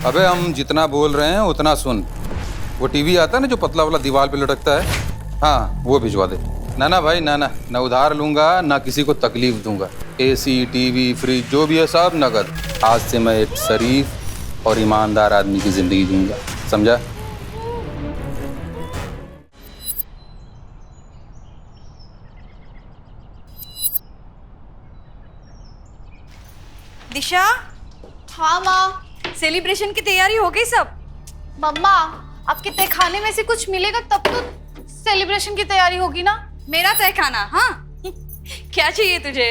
अबे हम जितना बोल रहे हैं उतना सुन। वो टीवी आता है ना जो पतला वाला दीवार पे लटकता है, हाँ वो भिजवा दे। ना भाई ना उधार लूंगा ना किसी को तकलीफ दूंगा। एसी, टीवी, फ्रिज जो भी है सब नगद। आज से मैं एक शरीफ और ईमानदार आदमी की जिंदगी जीऊंगा, समझा? दिशा। हाँ माँ। सेलिब्रेशन की तैयारी हो गई सब? मम्मा, आपके तहखाने में से कुछ मिलेगा तब तो सेलिब्रेशन की तैयारी होगी ना। मेरा तहखाना? हाँ क्या चाहिए तुझे?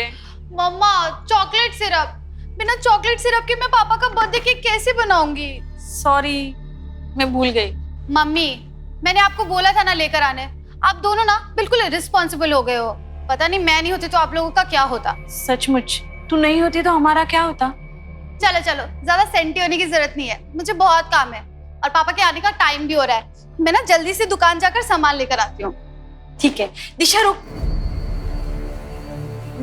मम्मा, चॉकलेट सिरप। बिना चॉकलेट सिरप के मैं पापा का बर्थडे केक कैसे बनाऊंगी? सॉरी, मैं भूल गई। मम्मी, मैंने आपको बोला था ना लेकर आने। आप दोनों ना बिल्कुल रिस्पॉन्सिबल हो गए हो। पता नहीं मैं नहीं होती तो आप लोगों का क्या होता। सचमुच तू नहीं होती तो हमारा क्या होता? चलो चलो, ज्यादा सेंटी होने की जरूरत नहीं है, मुझे बहुत काम है और पापा के आने का टाइम भी हो रहा है। मैं ना जल्दी से दुकान जाकर सामान लेकर आती हूँ। ठीक है। दिशा रुक।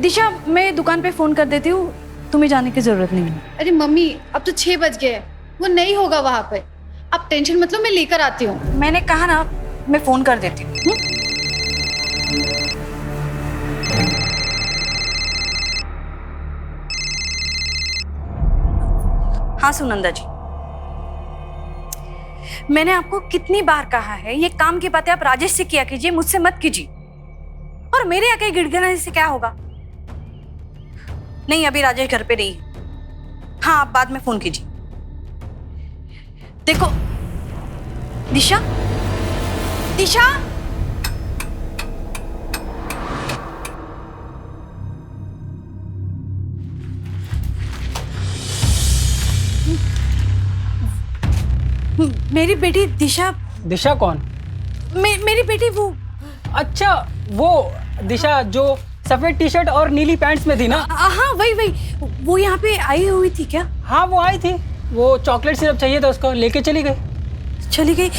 दिशा, मैं दुकान पे फोन कर देती हूँ, तुम्हें जाने की जरूरत नहीं है। अरे मम्मी, अब तो 6 बज गए हैं, वो नहीं होगा वहां पे। आप टेंशन मत लो, मैं लेकर आती हूँ। मैंने कहा ना, मैं फोन कर देती हूँ। हाँ सुनंदा जी, मैंने आपको कितनी बार कहा है ये काम की बातें आप राजेश से किया कीजिए, मुझसे मत कीजिए। और मेरे आके गिड़गिड़ाने से क्या होगा? नहीं, अभी राजेश घर पे नहीं है। हाँ, आप बाद में फोन कीजिए। देखो दिशा, दिशा, मेरी बेटी दिशा। दिशा कौन? मेरी बेटी वो। अच्छा, वो दिशा जो सफेद टी शर्ट और नीली पैंट्स में थी ना? हाँ वही। वो यहाँ पे आई हुई थी क्या? हाँ वो आई थी, वो चॉकलेट सिरप चाहिए था उसको, लेके चली गई। चली गई?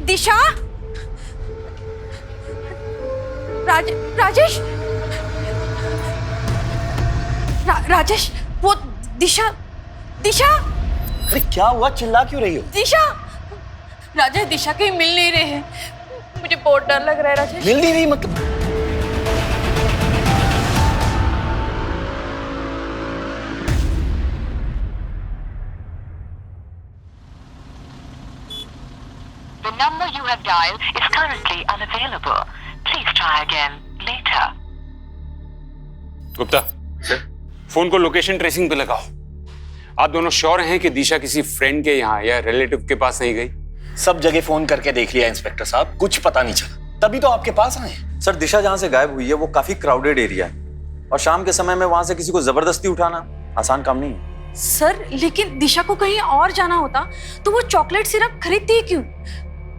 दिशा, राजेश, राजेश, वो दिशा। दिशा, अरे क्या हुआ, चिल्ला क्यों रही हो? दिशा, राजेश दिशा कहीं मिल नहीं रहे हैं, मुझे बहुत डर लग रहा है। राजेश मिल नहीं रही मतलब? The number you have dialed is currently unavailable. Please try again later. Gupta, phone को लोकेशन ट्रेसिंग पे लगाओ। आप दोनों श्योर हैं कि दिशा किसी फ्रेंड के यहाँ या रिलेटिव के पास नहीं गई? सब जगह फोन करके देख लिया इंस्पेक्टर साहब, कुछ पता नहीं चला, तभी तो आपके पास आए। सर, दिशा जहाँ से गायब हुई है वो काफी क्राउडेड एरिया है और शाम के समय में वहां से किसी को जबरदस्ती उठाना आसान काम नहीं है। सर, लेकिन दिशा को कहीं और जाना होता तो वो चॉकलेट सिरप खरीदती ही क्यों?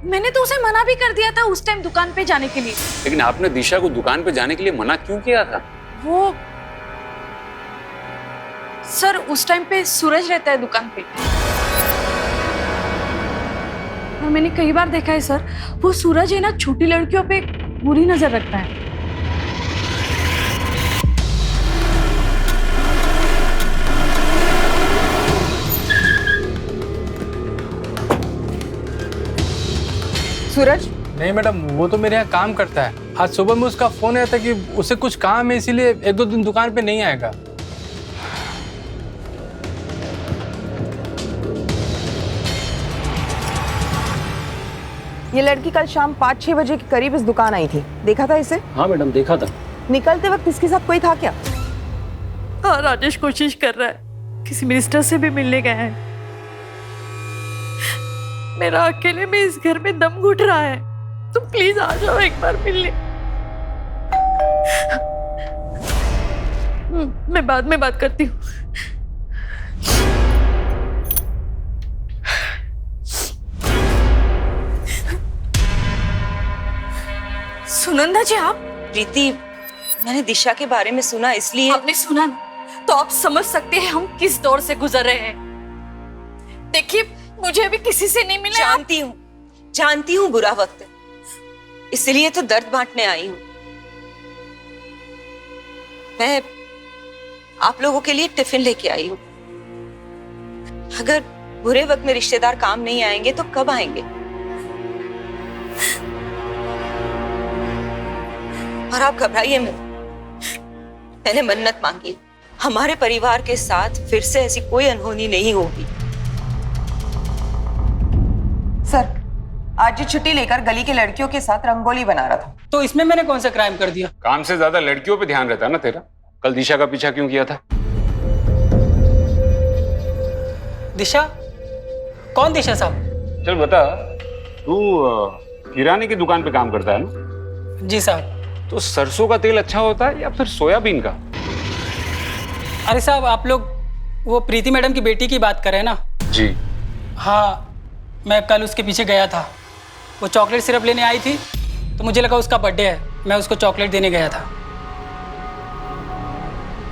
मैंने तो उसे मना भी कर दिया था उस टाइम दुकान पे जाने के लिए। लेकिन आपने दिशा को दुकान पे जाने के लिए मना क्यों किया था? वो सर, उस टाइम पे सूरज रहता है दुकान पे और मैंने कई बार देखा है सर, वो सूरज है ना छोटी लड़कियों पे बुरी नजर रखता है। सूरज? नहीं मैडम, वो तो मेरे यहाँ काम करता है। आज सुबह में उसका फोन आया था कि उसे कुछ काम है, इसीलिए एक दो दिन दुकान पे नहीं आएगा। ये लड़की कल शाम 5-6 बजे के करीब इस दुकान आई थी, देखा था इसे? हाँ मैडम, देखा था। निकलते वक्त इसके साथ कोई था क्या? हाँ, राजेश कोशिश कर रहा है, किसी मिनिस्टर से भी मिलने गया है। मेरा अकेले में इस घर में दम घुट रहा है, तुम प्लीज आ जाओ एक बार मिलने। मैं बाद में बात करती हूँ। सुनंदा जी, आप? प्रीति, मैंने दिशा के बारे में सुना, इसलिए। आपने सुना तो आप समझ सकते हैं हम किस दौर से गुजर रहे हैं। देखिए, मुझे अभी किसी से नहीं मिला। जानती हूँ बुरा वक्त, इसलिए तो दर्द बांटने आई हूँ। मैं आप लोगों के लिए टिफिन लेके आई हूँ। अगर बुरे वक्त में रिश्तेदार काम नहीं आएंगे तो कब आएंगे? और आप घबराइए मत, मैंने मन्नत मांगी, हमारे परिवार के साथ फिर से ऐसी कोई अनहोनी नहीं होगी। सर, आज ये छुट्टी लेकर गली की लड़कियों के साथ रंगोली बना रहा था। तो इसमें मैंने कौन सा क्राइम कर दिया? काम से ज्यादा लड़कियों पे ध्यान रहता है ना तेरा। कल दिशा का पीछा क्यों किया था? दिशा? कौन दिशा साहब? चल बता, तू किराने की दुकान पे काम करता है ना? जी साहब। तो सरसों का तेल अच्छा होता है या फिर सोयाबीन का? अरे साहब, आप लोग वो प्रीति मैडम की बेटी की बात कर रहे हैं ना? जी हाँ, मैं कल उसके पीछे गया था। वो चॉकलेट सिरप लेने आई थी तो मुझे लगा उसका बर्थडे है, मैं उसको चॉकलेट देने गया था।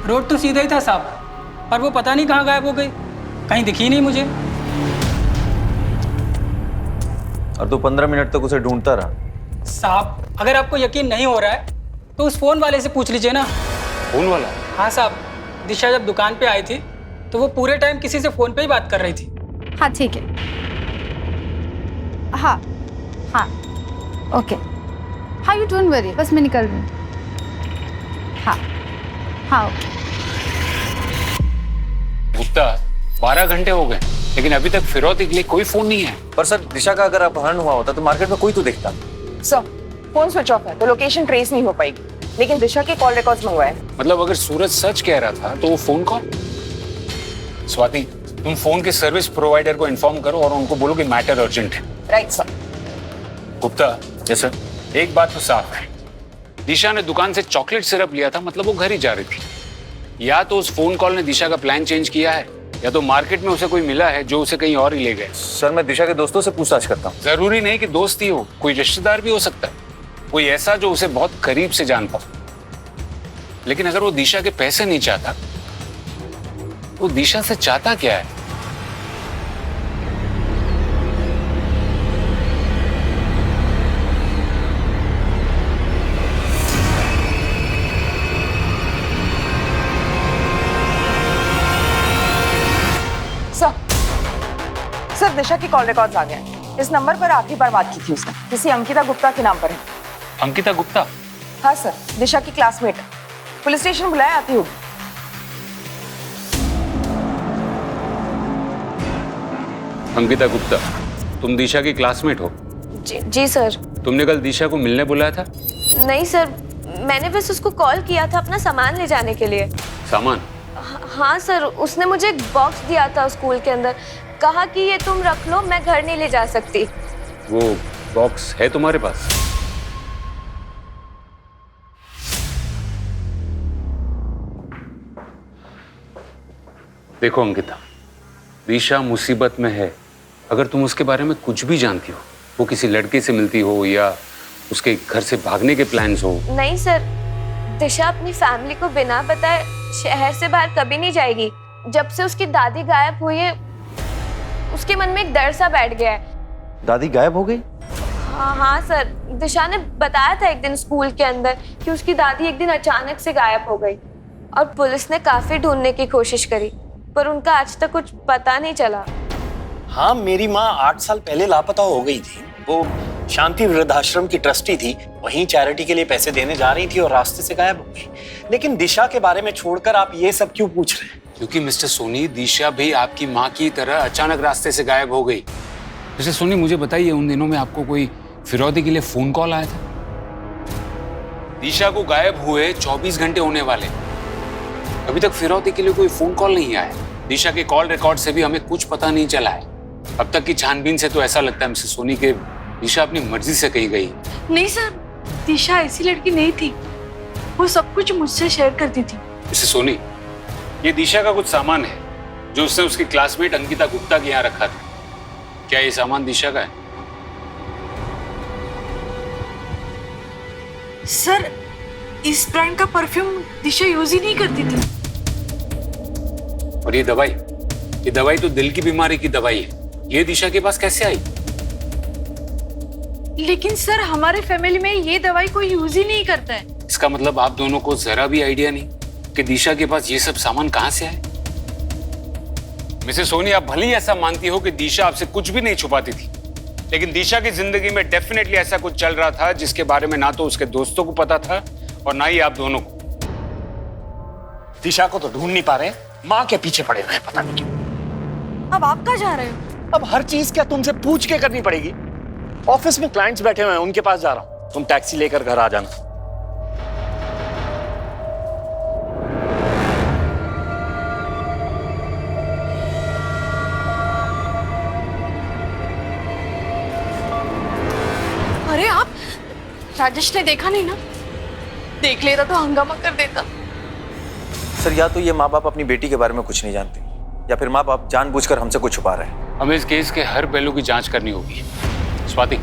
रोड तो सीधा ही था साहब, पर वो पता नहीं कहाँ गायब हो गई, कहीं दिखी नहीं मुझे। और तू 15 मिनट तक उसे ढूंढता रहा? साहब, अगर आपको यकीन नहीं हो रहा है तो उस फोन वाले से पूछ लीजिए ना। फोन वाला? हाँ साहब, दिशा जब दुकान पे आई थी तो वो पूरे टाइम किसी से फोन पे ही बात कर रही थी। हाँ ठीक है, हाँ हाँ ओके, हाँ यू डोंट वरी, बस मैं निकल रही हूँ। हाँ हाँ ओके। गुप्ता, 12 घंटे हो गए लेकिन अभी तक फिरौती के लिए कोई फोन नहीं है। पर सर, दिशा का अगर अपहरण हुआ होता तो मार्केट में कोई तो दिखता। सर, फोन स्विच ऑफ है तो लोकेशन ट्रेस नहीं हो पाएगी, लेकिन दिशा के कॉल रिकॉर्ड्स मंगवाए। मतलब अगर सूरज सच कह रहा था तो वो फोन कॉल? स्वाति, तुम फोन के सर्विस प्रोवाइडर को इन्फॉर्म करो और उनको बोलो कि मैटर अर्जेंट है। Right sir. Gupta, yes sir. एक बात तो साफ है, दिशा ने दुकान से चॉकलेट सिरप लिया था, मतलब वो घर ही जा रही थी। या तो उस फोन कॉल ने दिशा का प्लान चेंज किया है, या तो मार्केट में उसे कोई मिला है जो उसे कहीं और ही ले गए। सर, मैं दिशा के दोस्तों से पूछताछ करता हूँ। जरूरी नहीं कि दोस्त ही हो, कोई रिश्तेदार भी हो सकता है, कोई ऐसा जो उसे बहुत करीब से जानता हो। लेकिन अगर वो दिशा के पैसे नहीं चाहता, वो दिशा से चाहता क्या है? सर, दिशा की कॉल रिकॉर्ड्स आ गए। इस नंबर पर आखिरी बार बात की थी उसने, किसी अंकिता गुप्ता के नाम पर है। अंकिता गुप्ता? हाँ सर, दिशा की क्लासमेट। पुलिस स्टेशन बुलाया, आती होगी। अंकिता गुप्ता, तुम दिशा की क्लासमेट हो? जी सर। तुमने कल दिशा को मिलने बुलाया था? नहीं सर, मैंने बस उसको कॉल किया था अपना सामान ले जाने के लिए। सामान? हाँ सर, उसने मुझे एक बॉक्स दिया था स्कूल के अंदर, कहा कि ये तुम रख लो, मैं घर नहीं ले जा सकती। वो बॉक्स है तुम्हारे पास? देखो अंकिता, दिशा मुसीबत में है। अगर तुम उसके बारे में कुछ भी जानती हो, वो किसी लड़के से मिलती हो या उसके घर से भागने के प्लान्स हो। नहीं सर, दिशा अपनी फैमिली को बिना बताए शहर से बाहर कभी नहीं जाएगी। जब से उसकी दादी गायब हुई है, उसके मन में एक डर सा बैठ गया है। दादी गायब हो गई? हाँ सर, दिशा ने बताया था एक दिन स्कूल के अंदर कि उसकी दादी एक दिन अचानक से गायब हो गई, और पुलिस ने काफी ढूंढने की कोशिश करी, पर उनका आज तक कुछ पता नहीं चला। हाँ, मेरी माँ 8 साल पहले लापता हो गई थी। वो शांति वृद्धाश्रम की ट्रस्टी थी, वहीं चैरिटी के लिए पैसे देने जा रही थी और रास्ते से गायब हो गई। लेकिन दिशा के बारे में छोड़कर आप ये सब क्यों पूछ रहे हैं? क्योंकि मिस्टर सोनी, दिशा भी आपकी माँ की तरह अचानक रास्ते से गायब हो गई। मिस्टर सोनी, मुझे बताइए, उन दिनों में आपको कोई फिरौती के लिए फोन कॉल आया था? दिशा को गायब हुए 24 घंटे होने वाले, अभी तक फिरौती के लिए कोई फोन कॉल नहीं आया। दिशा के कॉल रिकॉर्ड से भी हमें कुछ पता नहीं चला है। अब तक की छानबीन से तो ऐसा लगता है मिस्टर सोनी के दिशा अपनी मर्जी से कहीं गई। नहीं सर, दिशा ऐसी लड़की नहीं थी, वो सब कुछ मुझसे शेयर करती थी। मिस्टर सोनी, ये दिशा का कुछ सामान है जो उसने उसकी क्लासमेट अंकिता गुप्ता के यहाँ रखा था। क्या ये सामान दिशा का है? सर, इस ब्रांड का परफ्यूम दिशा यूज ही नहीं करती थी। और ये दवाई तो दिल की बीमारी की दवाई है, ये दिशा के पास कैसे आई? लेकिन सर, हमारे फैमिली में ये दवाई कोई यूज ही नहीं करता है। इसका मतलब आप दोनों को जरा भी आइडिया नहीं कि दिशा के पास ये सब सामान कहां से आए? मिसेस सोनी, आप भले ही ऐसा मानती हो कि दिशा आपसे कुछ भी नहीं छुपाती थी, लेकिन दिशा की जिंदगी में डेफिनेटली ऐसा कुछ चल रहा था जिसके बारे में ना तो उसके दोस्तों को पता था और ना ही आप दोनों को। दिशा को तो ढूंढ नहीं पा रहे, माँ के पीछे पड़े हुए हैं, पता नहीं क्यों। अब आप कहाँ जा रहे हो? अब हर चीज क्या तुमसे पूछ के करनी पड़ेगी? ऑफिस में क्लाइंट्स बैठे हुए हैं, उनके पास जा रहा हूं, तुम टैक्सी लेकर घर आ जाना। अरे आप, राजेश ने देखा नहीं ना? देख लेता तो हंगामा कर देता। सर, या तो ये माँ बाप अपनी बेटी के बारे में कुछ नहीं जानते, या फिर माँ बाप जानबूझकर हमसे कुछ छुपा रहे हैं। हमें इस केस के हर पहलू की जांच करनी होगी। स्वाति,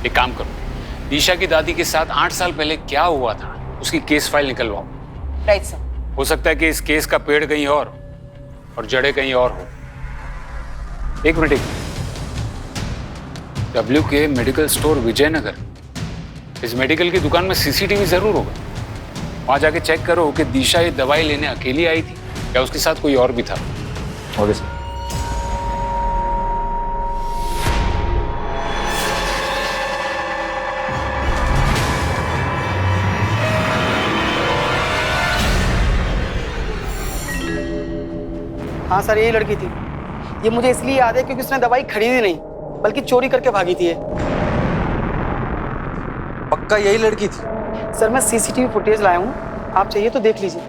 एक काम करो, दिशा की दादी के साथ 8 साल पहले क्या हुआ था उसकी केस फाइल निकलवाओ। Right sir. हो सकता है कि इस केस का पेड़ कहीं और जड़ें कहीं और हो। एक minute, WK medical store Vijayanagar, इस मेडिकल की दुकान में CCTV जरूर होगा। वहां जाके चेक करो कि दिशा ये दवाई लेने अकेली आई थी या उसके साथ कोई और भी था। Okay sir. हाँ सर, यही लड़की थी। ये मुझे इसलिए याद है क्योंकि उसने दवाई खरीदी नहीं बल्कि चोरी करके भागी थी ये। पक्का यही लड़की थी? सर, मैं CCTV फुटेज लाया हूँ, आप चाहिए तो देख लीजिए।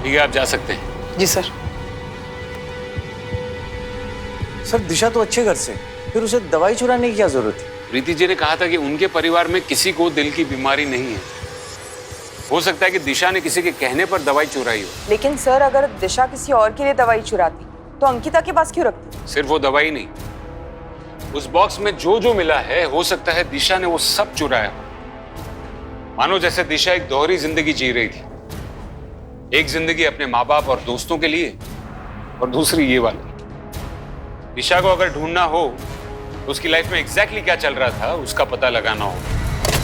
ठीक है, आप जा सकते हैं। जी सर। सर, दिशा तो अच्छे घर से, फिर उसे दवाई चुराने की क्या जरूरत थी? प्रीति जी ने कहा था कि उनके परिवार में किसी को दिल की बीमारी नहीं है। हो सकता है कि दिशा ने किसी के कहने पर दवाई चुराई हो। लेकिन सर, अगर दिशा किसी और के लिए दवाई चुराती तो अंकिता के पास क्यों रखती? सिर्फ वो दवाई नहीं, उस बॉक्स में जो जो मिला है हो सकता है दिशा ने वो सब चुराया। मानो जैसे दिशा एक दोहरी जिंदगी जी रही थी, एक जिंदगी अपने माँ बाप और दोस्तों के लिए और दूसरी ये वाली। दिशा को अगर ढूंढना हो तो उसकी लाइफ में एग्जैक्टली क्या चल रहा था उसका पता लगाना हो।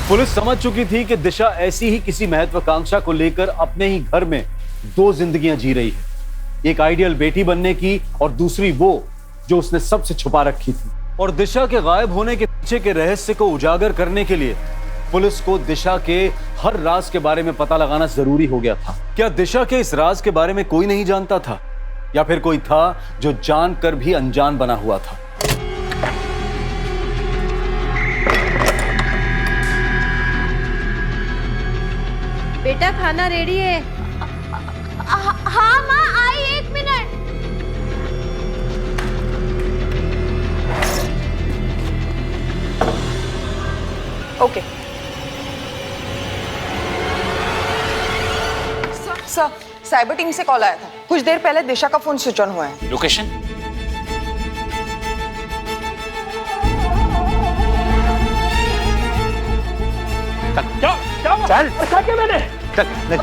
पुलिस समझ चुकी थी कि दिशा ऐसी ही किसी महत्वाकांक्षा को लेकर अपने ही घर में 2 जिंदगियां जी रही है, एक आइडियल बेटी बनने की और दूसरी वो जो उसने सबसे छुपा रखी थी। और दिशा के गायब होने के पीछे के रहस्य को उजागर करने के लिए पुलिस को दिशा के हर राज के बारे में पता लगाना जरूरी हो गया था। क्या दिशा के इस राज के बारे में कोई नहीं जानता था, या फिर कोई था जो जानकर भी अनजान बना हुआ था? बेटा खाना रेडी है। हाँ माँ, आई 1 minute. Okay sir, cyber team से कॉल आया था। कुछ देर पहले दिशा का फोन स्विच ऑन हुआ है। लोकेशन? चल, क्या मैंने?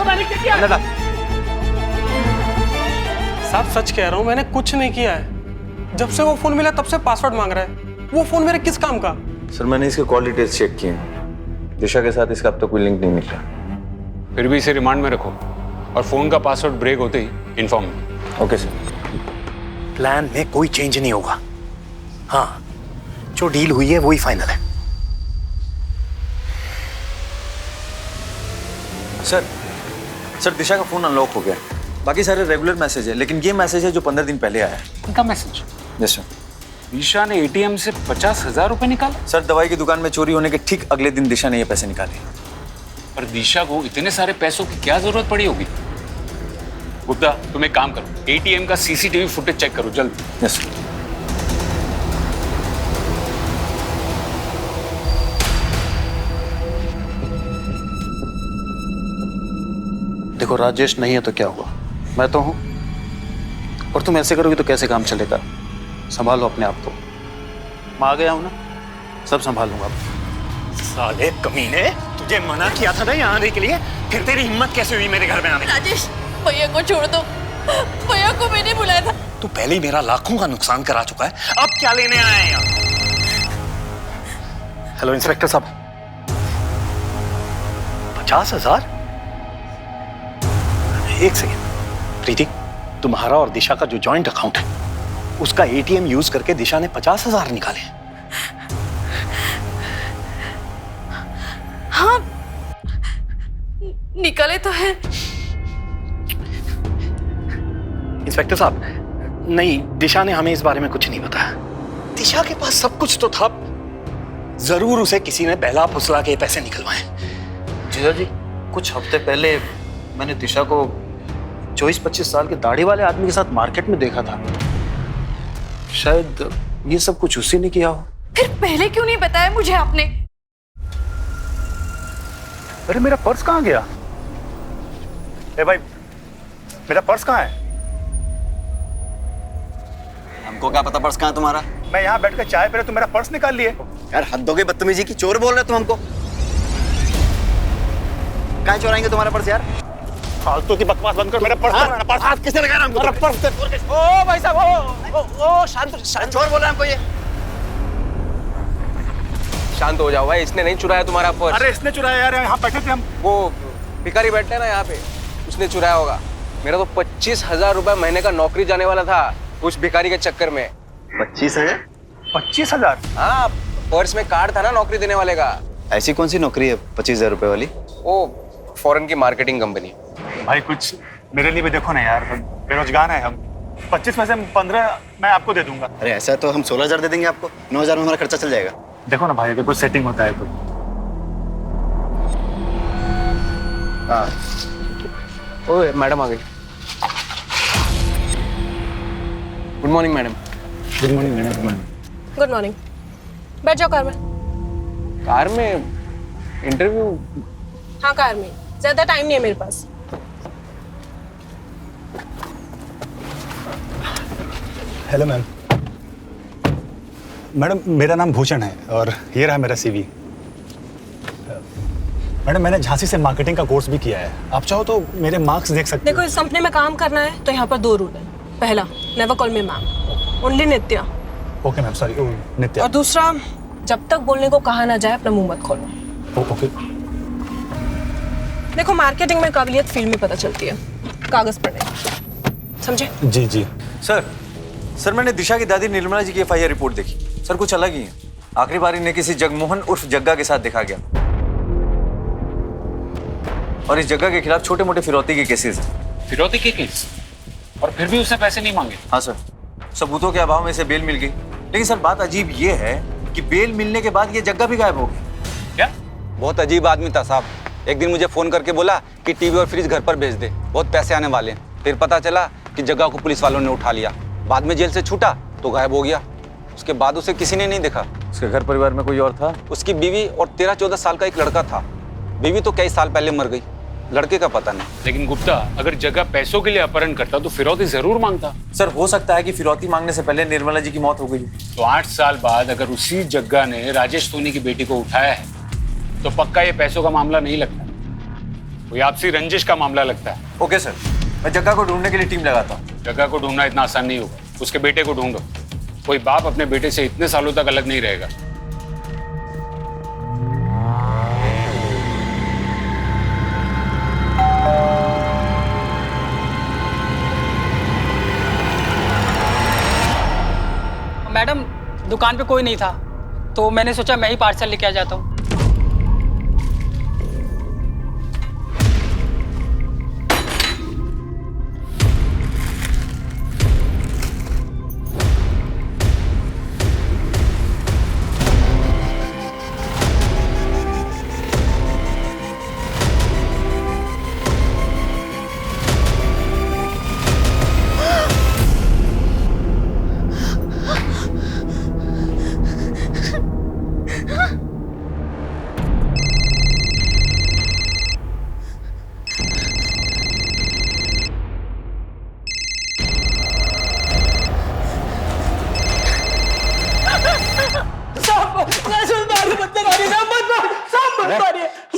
मैंने क्या किया? साहब सच कह रहा हूँ, मैंने कुछ नहीं किया है। जब से वो फोन मिला तब से पासवर्ड मांग रहा है। वो फोन मेरे किस काम का? सर, मैंने इसके कॉल डिटेल्स चेक किए हैं। दिशा के साथ इसका अब तक कोई लिंक नहीं निकला। फिर भी इसे रिमांड में रखो और फोन का पासवर्ड ब्रेक होते ही इन्फॉर्म। Okay sir. प्लान में कोई चेंज नहीं होगा। हाँ, जो डील हुई है वही फाइनल है। सर, दिशा का फोन अनलॉक हो गया। बाकी सारे रेगुलर मैसेज है, लेकिन ये मैसेज है जो 15 दिन पहले आया है। इनका मैसेज? Yes sir. दिशा ने ATM से 50,000 रुपए निकाले? सर, दवाई की दुकान में चोरी होने के ठीक अगले दिन दिशा ने ये पैसे निकाले। पर दिशा को इतने सारे पैसों की क्या जरूरत पड़ी होगी? गुप्ता, तुम एक काम करो, ATM का CCTV फुटेज चेक करो जल्द। Yes sir. देखो, राजेश नहीं है तो क्या हुआ, मैं तो हूं। और तुम ऐसे करोगे तो कैसे काम चलेगा? संभालो अपने आप को। मैं आ गया हूं ना, सब संभाल लूंगा। साले कमीने, तुझे मना किया था ना यहाँ आने के लिए, फिर तेरी हिम्मत कैसे हुई मेरे घर में आने की? राजेश, भैया को छोड़ दो। भैया को मैंने बुलाया था। तू पहले ही मेरा लाखों का नुकसान करा चुका है, अब क्या लेने आए हैं यहाँ? हेलो इंस्पेक्टर साहब, 50,000? एक सेकेंड प्रीति, तुम्हारा और दिशा का जो जॉइंट अकाउंट है उसका एटीएम यूज करके दिशा ने 50,000 निकाले। हाँ, निकले तो है। इंस्पेक्टर साहब, नहीं, दिशा ने हमें इस बारे में कुछ नहीं बताया। दिशा के पास सब कुछ तो था, जरूर उसे किसी ने पहला फुसला के पैसे निकलवाए। जीजा जी, कुछ हफ्ते पहले मैंने दिशा को 24-25 साल के दाढ़ी वाले आदमी के साथ मार्केट में देखा था। शायद ये सब कुछ उसी ने किया हो। फिर पहले क्यों नहीं बताया मुझे आपने? अरे मेरा पर्स कहाँ गया? ए भाई, मेरा पर्स कहाँ है? हमको क्या पता पर्स कहाँ है तुम्हारा? मैं यहाँ बैठकर चाय पी रहा, तुम मेरा पर्स निकाल लिए। यार हद हो गई बदतमीजी की, चोर बोल रहे तुम हमको। कहाँ चोराएंगे तुम्हारा पर्स यार? फालतू की बकवास बंद कर, मेरा पर्स दे, मेरा पर्स। हाथ किसने लगाया हमको? मेरा पर्स दे। ओ भाई साहब, ओ शांत शांत। चोर बोल रहा है हमको ये। शांत हो जाओ भाई, इसने नहीं चुराया तुम्हारा पर्स। अरे इसने चुराया यार, यहाँ बैठे थे हम। वो भिखारी बैठते हैं ना यहाँ पे, उसने चुराया होगा। मेरा तो 25,000 रुपए महीने का नौकरी जाने वाला था उस भिखारी के चक्कर में। 25,000? 25,000? हाँ, पर्स में कार्ड था ना नौकरी देने वाले का। ऐसी कौन सी नौकरी है 25,000 रुपए वाली? वो फॉरेन की मार्केटिंग कंपनी। भाई कुछ मेरे लिए भी देखो ना यार, बेरोजगार है हम। 25 में से 15 मैं आपको दे दूंगा। अरे ऐसा तो हम 16,000 दे देंगे आपको, 9,000 में हमारा खर्चा चल जाएगा। देखो ना भाई, अगर कुछ सेटिंग होता है तो। हाँ, ओए मैडम आ गई। Good morning madam. Good morning madam. Good morning. Good morning. बैठ जाओ कार में। कार में? इंटरव्यू? हाँ, कार में। ज्यादा टाइम नहीं है मेरे पास। Hello ma'am. मैडम मेरा नाम भूषण है और ये रहा मेरा सीवी। मैडम मैंने झांसी से मार्केटिंग का कोर्स भी किया है, आप चाहो तो मेरे मार्क्स देख सकते देखो, इस कंपनी में काम करना है तो यहाँ पर 2 रूल है। पहला, never call me ma'am, only Nitya. Okay ma'am, sorry Nitya. और दूसरा, जब तक बोलने को कहा ना जाए अपना मुंह मत खोलो। ओके। देखो, मार्केटिंग में काबिलियत फील्ड में पता चलती है, कागज पर नहीं। समझे? जी जी। सर मैंने दिशा की दादी निर्मला जी की FIR रिपोर्ट देखी। सर कुछ अलग ही है। आखिरी बार इन्हें किसी जगमोहन उर्फ जग्गा के साथ देखा गया और इस जग्गा के खिलाफ छोटे मोटे फिरौती के केसेस हैं। फिरौती के केस? और फिर भी उसने पैसे नहीं मांगे? हाँ सर, सबूतों के अभाव में इसे बेल मिल गई। लेकिन सर बात अजीब ये है कि बेल मिलने के बाद ये जग्गा भी गायब हो गई। क्या? बहुत अजीब आदमी था साहब। एक दिन मुझे फोन करके बोला कि टीवी और फ्रिज घर पर भेज दे, बहुत पैसे आने वाले हैं। फिर पता चला कि जग्गा को पुलिस वालों ने उठा लिया। बाद में जेल से छूटा तो गायब हो गया। उसके बाद उसे किसी ने नहीं देखा। उसके घर परिवार में कोई और था? उसकी बीवी और 13-14 साल का एक लड़का था। बीवी तो कई साल पहले मर गई, लड़के का पता नहीं। लेकिन गुप्ता, अगर जग्गा पैसों के लिए अपहरण करता तो फिरौती जरूर मांगता। सर हो सकता है कि फिरौती मांगने से पहले निर्मला जी की मौत हो गई। तो 8 साल बाद अगर उसी जग्गा ने राजेश सोनी की बेटी को उठाया है तो पक्का ये पैसों का मामला नहीं लगता, कोई आपसी रंजिश का मामला लगता है। ओके सर, मैं जग्गा को ढूंढने के लिए टीम लगाता हूँ। जग्गा को ढूंढना इतना आसान नहीं होगा, उसके बेटे को ढूंढो। कोई बाप अपने बेटे से इतने सालों तक अलग नहीं रहेगा। मैडम, दुकान पे कोई नहीं था तो मैंने सोचा मैं ही पार्सल लेके आ जाता हूँ।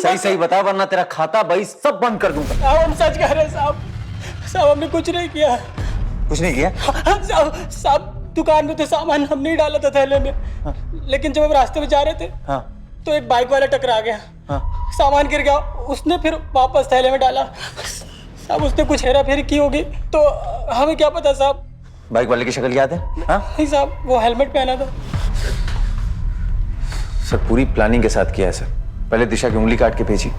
सही सही बता, वरना तेरा खाता बही सब बंद कर दूंगा। साहब हम सच कह रहे हैं साहब। साहब हमने कुछ नहीं किया। कुछ नहीं किया? साहब दुकान में तो सामान हम नहीं डाला था थैले में। लेकिन जब हम रास्ते में जा रहे थे तो एक बाइक वाला टकरा गया। सामान गिर गया, उसने फिर वापस थैले में डाला। साहब उसने कुछ हेरा फेरी की होगी, तो हमें क्या पता साहब। बाइक वाले की शक्ल याद है? नहीं साहब, वो हेलमेट पहना था। सर पूरी प्लानिंग के साथ किया है सर। पहले दिशा की उंगली काट के भेजी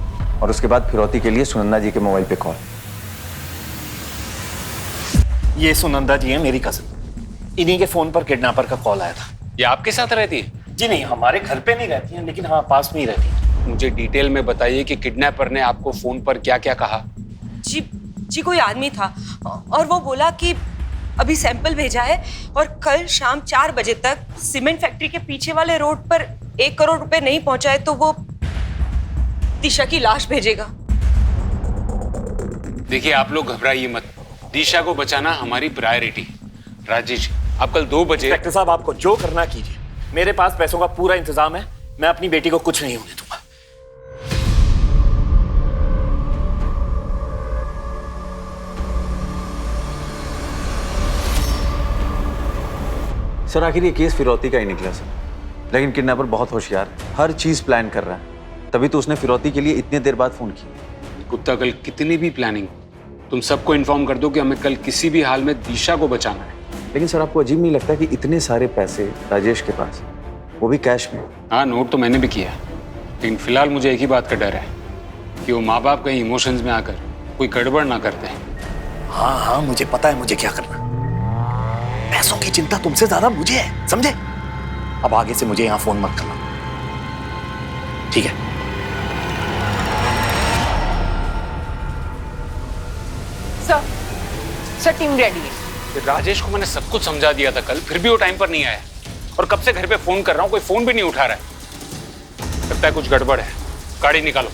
और उसके बाद फिरौती के लिए सुनंदा जी के मोबाइल पे कॉल। ये सुनंदा जी है, मेरी कजिन। इन्हीं के फोन पर किडनैपर का कॉल आया था। ये आपके साथ रहती है? जी नहीं, हमारे घर पे नहीं रहती हैं, लेकिन हाँ पास में ही रहती हैं। मुझे डिटेल में बताइए कि किडनैपर ने आपको फोन पर क्या क्या कहा। जी कोई आदमी था और वो बोला कि अभी सैंपल भेजा है और कल शाम 4 बजे तक सीमेंट फैक्ट्री के पीछे वाले रोड पर 1 करोड़ रुपए नहीं पहुंचाए तो वो दिशा की लाश भेजेगा। देखिए आप लोग घबराइए मत, दिशा को बचाना हमारी प्रायोरिटी। राजेश आप कल 2 बजे। इंस्पेक्टर साहब आपको जो करना कीजिए, मेरे पास पैसों का पूरा इंतजाम है। मैं अपनी बेटी को कुछ नहीं होने दूंगा। सर आखिर ये केस फिरौती का ही निकला सर, लेकिन किडनैपर बहुत होशियार है, हर चीज प्लान कर रहा है। तभी तो उसने फिरौती के लिए इतनी देर बाद फोन किया। गुप्ता कल कितनी भी प्लानिंग हो, तुम सबको इन्फॉर्म कर दो कि हमें कल किसी भी हाल में दिशा को बचाना है। लेकिन सर आपको अजीब नहीं लगता कि इतने सारे पैसे राजेश के पास, वो भी कैश में? हाँ नोट तो मैंने भी किया, लेकिन फिलहाल मुझे एक ही बात का डर है कि वो माँ बाप कहीं इमोशंस में आकर कोई गड़बड़ ना करते हैं। हाँ मुझे पता है मुझे क्या करना। पैसों की चिंता तुमसे ज्यादा मुझे है, समझे? अब आगे से मुझे यहाँ फोन मत करना, ठीक है? सर टीम रेडी है। राजेश को मैंने सब कुछ समझा दिया था कल, फिर भी वो टाइम पर नहीं आया। और कब से घर पे फोन कर रहा हूँ, कोई फोन भी नहीं उठा रहा है। लगता है कुछ गड़बड़ है। गाड़ी निकालो।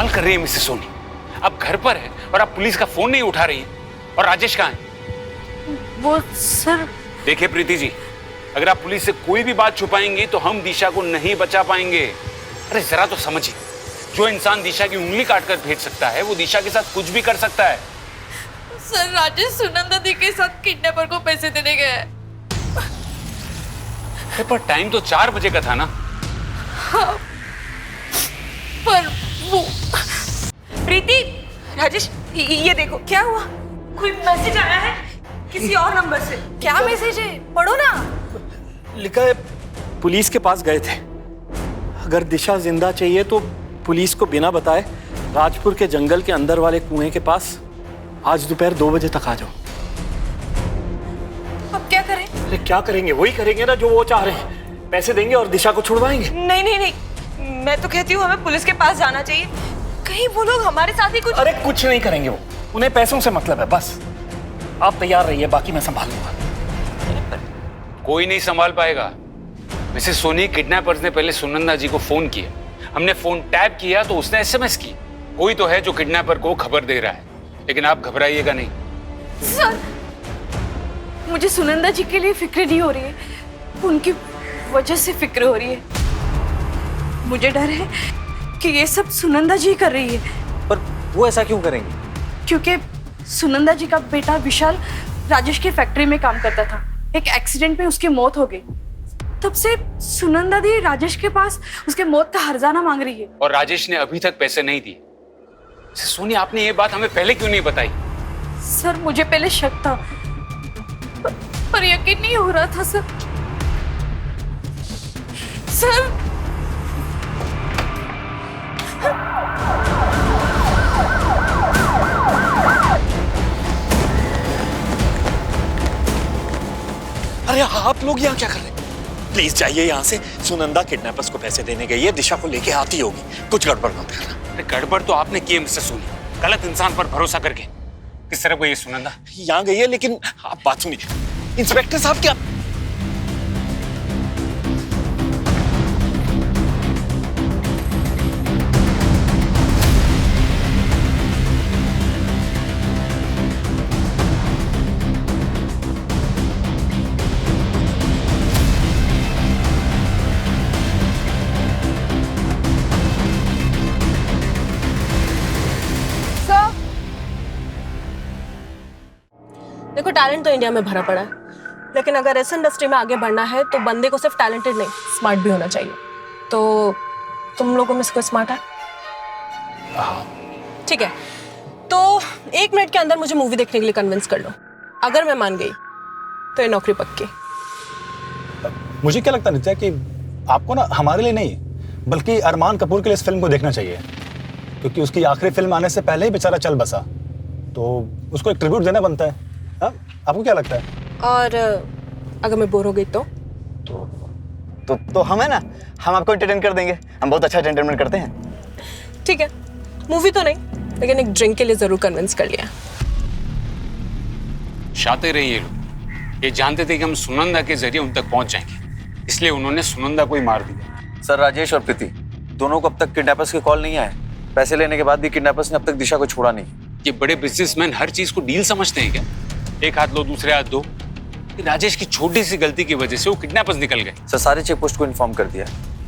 कर रही है मिसेस सोनी, आप घर पर है और आप पुलिस का फोन नहीं उठा रही हैं। और राजेश कहाँ है? वो सर। देखिए प्रीति जी, अगर आप पुलिस से कोई भी बात छुपाएंगी तो हम दिशा को नहीं बचा पाएंगे। अरे जरा तो समझिए, जो इंसान दिशा की उंगली काटकर भेज सकता है वो दिशा के साथ कुछ भी कर सकता है। सर राजेश सुनंदा दी के साथ किडनैपर को पैसे देने गया है। पर टाइम तो 4 बजे का था ना। हाँ, पर वो प्रीति, राजेश ये देखो क्या हुआ। कोई मैसेज आया है किसी और नंबर से। क्या मैसेज है, पढ़ो ना। लिखा है पुलिस के पास गए थे, अगर दिशा जिंदा चाहिए तो पुलिस को बिना बताए राजपुर के जंगल के अंदर वाले कुएं के पास आज दोपहर 2 बजे तक आ जाओ। अब क्या करें? अरे क्या करेंगे, वही करेंगे ना जो वो चाह रहे हैं। पैसे देंगे और दिशा को छुड़वाएंगे। नहीं, मैं तो कहती हूँ हमें पुलिस के पास जाना चाहिए, कहीं वो लोग हमारे साथ ही कुछ। अरे कुछ नहीं करेंगे वो, उन्हें पैसों से मतलब है बस। आप तैयार रहिए, बाकी मैं संभाल लूंगा। कोई नहीं संभाल पाएगा। मिसेस सोनी, किडनैपर्स ने पहले सुनंदा जी को फोन किया, हमने फोन टैप किया तो उसने एसएमएस की। कोई तो है जो किडनैपर को खबर दे रहा है, लेकिन आप घबराइएगा नहीं। सर मुझे सुनंदा जी के लिए फिक्र नहीं हो रही है, उनकी वजह से फिक्र हो रही है। मुझे डर है कि ये सब सुनंदा जी कर रही है। पर वो ऐसा क्यों करेंगे? क्योंकि सुनंदा जी का बेटा विशाल राजेश की फैक्ट्री में काम करता था, एक एक्सीडेंट में उसकी मौत हो गई। तब से सुनंदा दी राजेश के पास उसके मौत का हर्जाना मांग रही है। और राजेश ने अभी तक पैसे नहीं दिए। सोनी, आपने ये बात हमें पहले क्यों नहीं बताई? सर मुझे पहले शक था, पर यकीन नहीं हो रहा था सर। अरे आप लोग यहाँ क्या कर रहे हैं? प्लीज जाइए यहाँ से। सुनंदा किडनैपर्स को पैसे देने गई है, दिशा को लेके आती होगी। कुछ गड़बड़ मत करना। अरे गड़बड़ तो आपने की है मिस्टर सोनी, गलत इंसान पर भरोसा करके। किस तरह को ये सुनंदा यहाँ गई है, लेकिन आप बात सुनिए। इंस्पेक्टर साहब क्या देखो, टैलेंट तो इंडिया में भरा पड़ा है, लेकिन अगर इस इंडस्ट्री में आगे बढ़ना है तो बंदे को सिर्फ टैलेंटेड नहीं, स्मार्ट भी होना चाहिए। तो तुम लोगों में से कोई स्मार्ट है? ठीक है, तो 1 मिनट के अंदर मुझे मूवी देखने के लिए कन्विंस कर लो। अगर मैं मान गई तो ये नौकरी पक्की। मुझे क्या लगता है नित्या कि आपको ना हमारे लिए नहीं बल्कि अरमान कपूर के लिए इस फिल्म को देखना चाहिए, क्योंकि उसकी आखिरी फिल्म आने से पहले ही बेचारा चल बसा, तो उसको एक ट्रिब्यूट देना बनता है। आपको क्या लगता है? और अगर मैं बोर हो गई तो हम है ना, हम आपको एंटरटेन कर देंगे। हम बहुत अच्छा एंटरटेनमेंट करते हैं। ठीक है, मूवी तो नहीं, लेकिन एक ड्रिंक के लिए जरूर कन्विंस कर लिया। शातिर हैं ये लोग, ये जानते थे कि हम सुनंदा के जरिए उन तक पहुंच जाएंगे, इसलिए उन्होंने सुनंदा को ही मार दिया। सर, राजेश और प्रीति दोनों को अब तक किडनैपर्स के कॉल नहीं आए। पैसे लेने के बाद भी किडनैपर्स ने अब तक दिशा को छोड़ा नहीं। ये बड़े बिजनेसमैन हर चीज को डील समझते हैं क्या? एक हाथ लो दूसरे हाथ दो। राजेश की छोटी सी गलती की वजह से वो किडनैपर्स निकल गए। सर, सारे चेक पोस्ट को इन्फॉर्म कर दिया।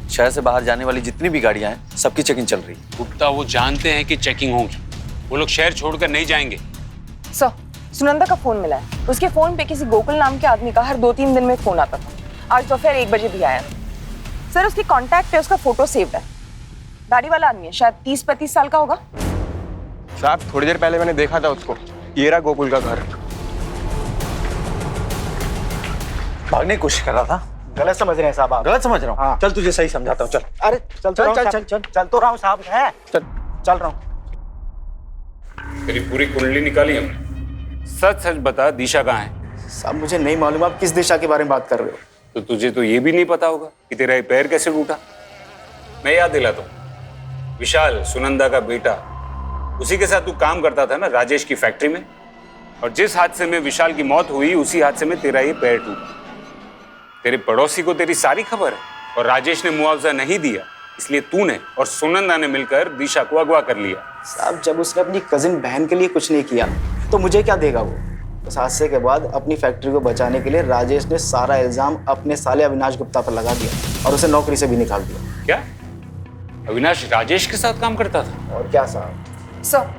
शहर से बाहर जाने वाली जितनी भी गाड़ियां हैं सबकी चेकिंग चल रही है। गुप्ता, वो जानते हैं कि चेकिंग होगी, वो लोग शहर छोड़कर नहीं जाएंगे। सर, सुनंदा का फोन मिला है। उसके फोन पे किसी गोकुल नाम के आदमी का हर 2-3 दिन में फोन आता था। आज दोपहर 1 बजे भी आया। सर, उसके कॉन्टैक्ट पे उसका फोटो सेव्ड है। दाढ़ी वाला आदमी है, शायद 30-35 साल का होगा। साहब, थोड़ी देर पहले मैंने देखा था उसको। ये रहा गोकुल का घर। भागने की कोशिश कर रहा था। गलत समझ रहे हैं साहब आप। गलत समझ रहा हूँ? हाँ। चल तुझे सही समझाता हूँ। चल। अरे चल तो रहा हूँ साहब। है चल रहा हूँ। तेरी पूरी कुंडली निकाली हमने। सच सच बता, दिशा कहाँ है? साहब, मुझे नहीं मालूम आप किस दिशा के बारे में बात कर रहे हो। तो तुझे तो ये भी नहीं पता होगा कि तेरा ये पैर कैसे टूटा। मैं याद दिलाता हूँ, विशाल सुनंदा का बेटा, उसी के साथ तू काम करता था ना राजेश की फैक्ट्री में, और जिस हादसे में विशाल की मौत हुई उसी हादसे में तेरा ये पैर टूटा। तेरे पड़ोसी को तेरी सारी खबर है, और राजेश ने मुआवजा नहीं दिया, इसलिए तूने और सुनंदा ने मिलकर दिशा को अगवा कर लिया। साहब, जब उसने अपनी कजिन बहन के लिए कुछ नहीं किया तो मुझे क्या देगा वो? उस हादसे के बाद अपनी फैक्ट्री को बचाने के लिए राजेश ने सारा इल्जाम अपने साले अविनाश गुप्ता पर लगा दिया और उसे नौकरी से भी निकाल दिया। क्या अविनाश राजेश के साथ काम करता था? और क्या साहब। सर,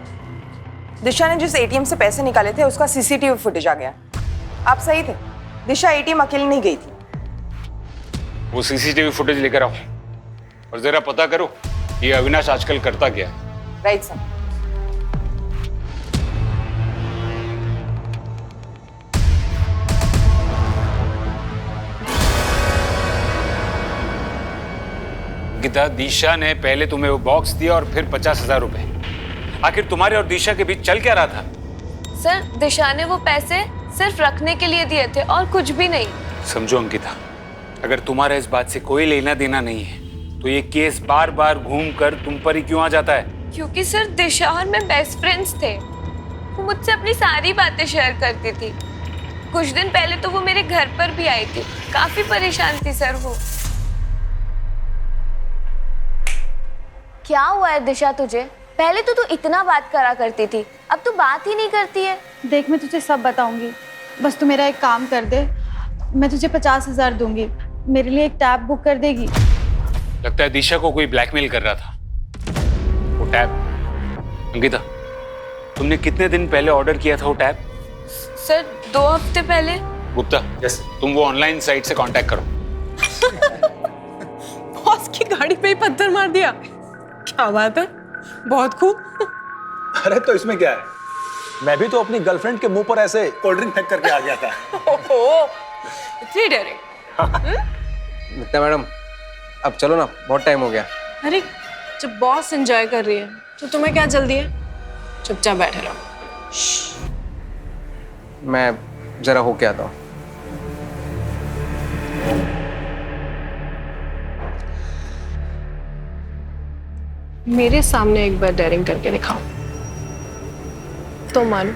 दिशा ने जिस एटीएम से पैसे निकाले थे उसका सीसीटीवी फुटेज आ गया। आप सही थे, दिशा एटीएम अकेले नहीं गई थी। वो सीसीटीवी फुटेज लेकर आओ और जरा पता करो ये अविनाश आजकल करता क्या है। Right sir. गीता, दिशा ने पहले तुम्हें वो बॉक्स दिया और फिर 50,000 रुपए। आखिर तुम्हारे और दिशा के बीच चल क्या रहा था? सर, दिशा ने वो पैसे सिर्फ रखने के लिए दिए थे और कुछ भी नहीं। समझो अंकिता, अगर तुम्हारा इस बात से कोई लेना देना नहीं है तो ये केस बार बार घूम कर तुम पर ही क्यों आ जाता है? क्योंकि सर, दिशा और मैं बेस्ट फ्रेंड्स थे। वो मुझसे अपनी सारी बातें शेयर करती थी। कुछ दिन पहले तो वो मेरे घर पर भी आई थी। काफी परेशान थी सर वो। क्या हुआ है दिशा तुझे? पहले तो तू इतना बात करा करती थी, अब तू बात ही नहीं करती है। देख, मैं तुझे सब बताऊंगी, बस तू मेरा एक काम कर दे। मैं तुझे 50,000 दूंगी, मेरे लिए एक टैब बुक कर देगी? लगता है दिशा को कोई ब्लैकमेल कर रहा था। वो टैब, अंकिता, तुमने कितने दिन पहले ऑर्डर किया था वो टैब? सर, 2 हफ्ते पहले। गुप्ता, तुम वो ऑनलाइन साइट से कांटेक्ट करो। बॉस की गाड़ी पे ही पत्थर मार दिया। क्या बात है, बहुत खूब। अरे तो इसमें क्या है, मैं भी तो अपनी गर्लफ्रेंड के मुंह पर ऐसे कोल्ड ड्रिंक फेंक करके आ गया था। ओहो, इतनी डायरेक्ट। मित्ता मैडम, अब चलो ना, बहुत टाइम हो गया। अरे, जब बॉस एंजॉय कर रही है तो तुम्हें क्या जल्दी है? चुपचाप बैठे रहो। मैं जरा होके आता हूँ। मेरे सामने एक बार डेयरिंग करके दिखाओ तो मानो।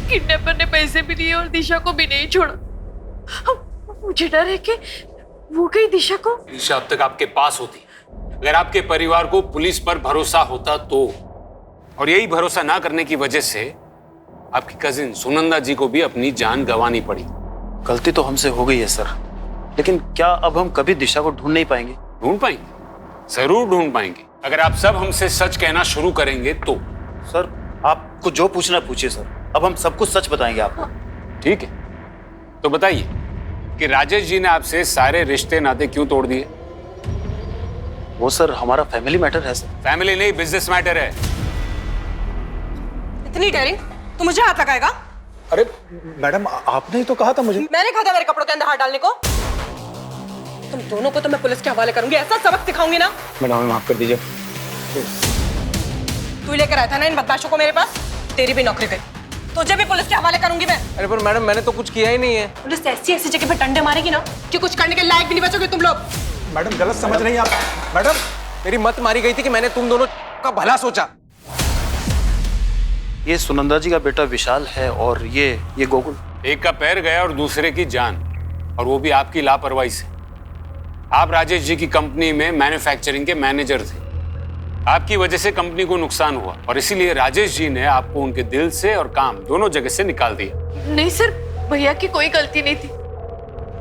किडनैपर ने पैसे भी दिए और दिशा को भी नहीं छोड़ा। मुझे डर है कि वो कहीं दिशा को। दिशा अब तक आपके पास होती, अगर आपके परिवार को पुलिस पर भरोसा होता तो, और यही भरोसा ना करने की वजह से आपकी कजिन सुनंदा जी को भी अपनी जान गंवानी पड़ी। गलती तो हमसे हो गई है सर, लेकिन क्या अब हम कभी दिशा को ढूंढ नहीं पाएंगे? ढूंढ पाएंगे, जरूर ढूंढ पाएंगे, अगर आप सब हमसे सच कहना शुरू करेंगे तो। सर आपको जो पूछना पूछिए सर, अब हम सब कुछ सच बताएंगे आपको। ठीक है, तो बताइए कि राजेश जी ने आपसे सारे रिश्ते नाते क्यों तोड़ दिए? वो सर हमारा फैमिली मैटर है सर। फैमिली नहीं, बिजनेस मैटर है। इतनी डेयरिंग तो मुझे हाथ लगाएगा? अरे मैडम आपने ही तो कहा था मुझे। मैंने कहा था मेरे कपड़ों के अंदर हाथ डालने को? तुम दोनों को तो मैं पुलिस के हवाले करूंगी, ऐसा सबक सिखाऊंगी ना। मैडम हमें माफ कर दीजिए। तू लेकर आया था ना इन बदमाशों को मेरे पास, तेरी भी नौकरी गई, तुझे भी पुलिस के हवाले करूंगी मैं। अरे पर मैडम मैंने तो कुछ किया ही नहीं है। पुलिस ऐसी ऐसी जगह पे डंडे मारेगी ना कि कुछ करने के लायक भी नहीं बचोगे तुम लोग। मैडम गलत समझ रही हैं आप। मैडम मेरी मत मारी गई थी कि मैंने तुम दोनों का भला सोचा। ये सुनंदा जी का बेटा विशाल है और ये गोकुल। एक का पैर गया और दूसरे की जान, और वो भी आपकी लापरवाही से। आप राजेश जी की कंपनी में मैन्युफैक्चरिंग के मैनेजर थे, आपकी वजह से कंपनी को नुकसान हुआ और इसीलिए राजेश जी ने आपको उनके दिल से और काम दोनों जगह से निकाल दिया। नहीं सर, भैया की कोई गलती नहीं थी,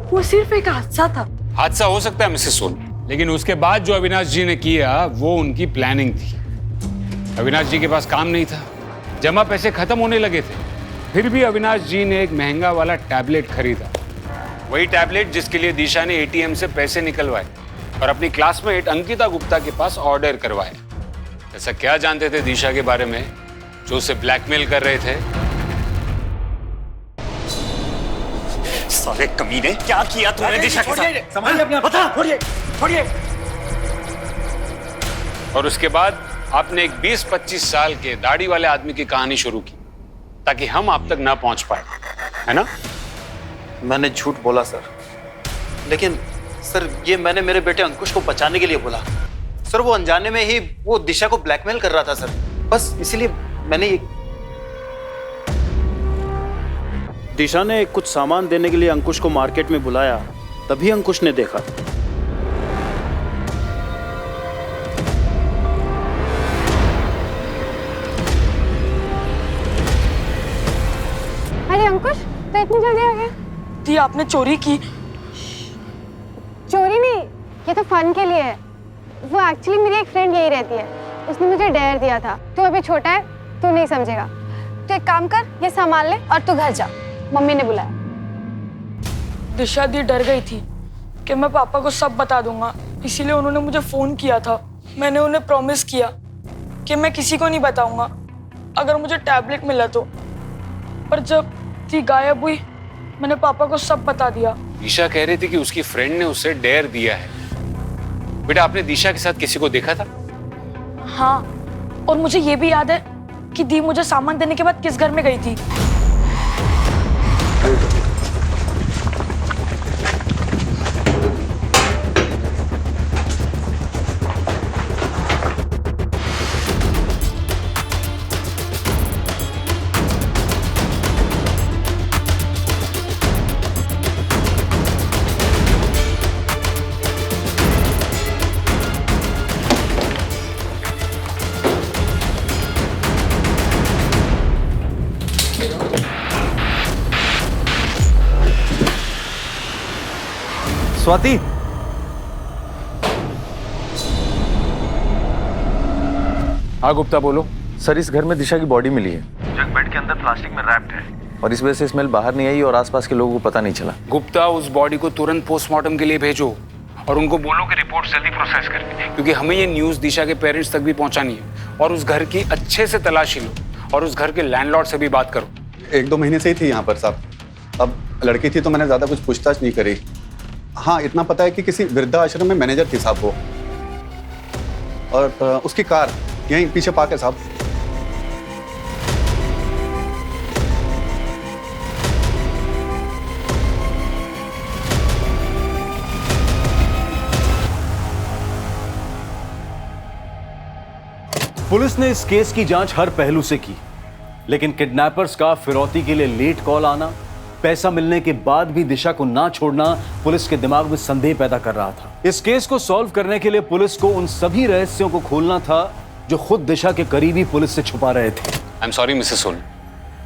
वो सिर्फ एक हादसा था। हादसा हो सकता है मिसेस सोनी, लेकिन उसके बाद जो अविनाश जी ने किया वो उनकी प्लानिंग थी। अविनाश जी के पास काम नहीं था, जमा पैसे खत्म होने लगे थे, फिर भी अविनाश जी ने एक महंगा वाला टैबलेट खरीदा, वही टैबलेट जिसके लिए दिशा ने एटीएम से पैसे निकलवाए और अपनी क्लासमेट अंकिता गुप्ता के पास ऑर्डर करवाए। ऐसा क्या जानते थे दिशा के बारे में जो उसे ब्लैकमेल कर रहे थे? साले कमीने, क्या किया तूने दिशा के साथ? संभालिए अपने आप। बता, छोड़िए। और उसके बाद आपने एक 20-25 साल के दाढ़ी वाले आदमी की कहानी शुरू की ताकि हम आप तक ना पहुंच पाए, है ना? मैंने झूठ बोला सर, लेकिन सर ये मैंने मेरे बेटे अंकुश को बचाने के लिए बोला सर। वो अनजाने में ही वो दिशा को ब्लैकमेल कर रहा था सर, बस इसीलिए मैंने ये। दिशा ने कुछ सामान देने के लिए अंकुश को मार्केट में बुलाया, तभी अंकुश ने देखा। अरे अंकुश, तो इतनी जल्दी आ गया? दी आपने चोरी की? चोरी नहीं, ये तो फन के लिए है। वो एक्चुअली मेरी एक फ्रेंड यही रहती है, उसने मुझे डेयर दिया था। तू अभी छोटा है, तू नहीं समझेगा। तो एक काम कर, ये संभाल ले और तू घर जा, मम्मी ने बुलाया। दिशा दी डर गई थी कि मैं पापा को सब बता दूंगा, इसीलिए उन्होंने मुझे फोन किया था। मैंने उन्हें प्रॉमिस किया कि मैं किसी को नहीं बताऊंगा अगर मुझे टैबलेट मिला तो, पर जब दी गायब हुई मैंने पापा को सब बता दिया। दिशा कह रही थी कि उसकी फ्रेंड ने उसे डेयर दिया है। बेटा आपने दिशा के साथ किसी को देखा था? हाँ, और मुझे ये भी याद है कि दी मुझे सामान देने के बाद किस घर में गई थी। स्वाति, हाँ गुप्ता बोलो। सर इस घर में दिशा की बॉडी मिली है, जग बेड के अंदर प्लास्टिक में रैप्ड है, और इस वजह से स्मेल बाहर नहीं आई और आसपास के लोगों को पता नहीं चला। गुप्ता उस बॉडी को तुरंत पोस्टमार्टम के लिए भेजो और उनको बोलो कि रिपोर्ट जल्दी प्रोसेस करके, क्योंकि हमें ये न्यूज़ दिशा के पेरेंट्स तक भी पहुंचानी है। और उस घर की अच्छे से तलाशी लो और उस घर के लैंडलॉर्ड से भी बात करो। 1-2 महीने से ही थी यहाँ पर साहब। अब लड़की थी तो मैंने ज़्यादा कुछ पूछताछ नहीं करी। हाँ इतना पता है कि किसी वृद्धाश्रम में मैनेजर थी साहब वो, और उसकी कार यहीं पीछे पार्क है साहब। पुलिस ने इस केस की जांच हर पहलू से की, लेकिन किडनैपर्स का फिरौती के लिए लेट कॉल आना, पैसा मिलने के बाद भी दिशा को ना छोड़ना पुलिस के दिमाग में संदेह पैदा कर रहा था। इस केस को सॉल्व करने के लिए पुलिस को उन सभी रहस्यों को खोलना था जो खुद दिशा के करीबी पुलिस से छुपा रहे थे। I am sorry Mrs Soni,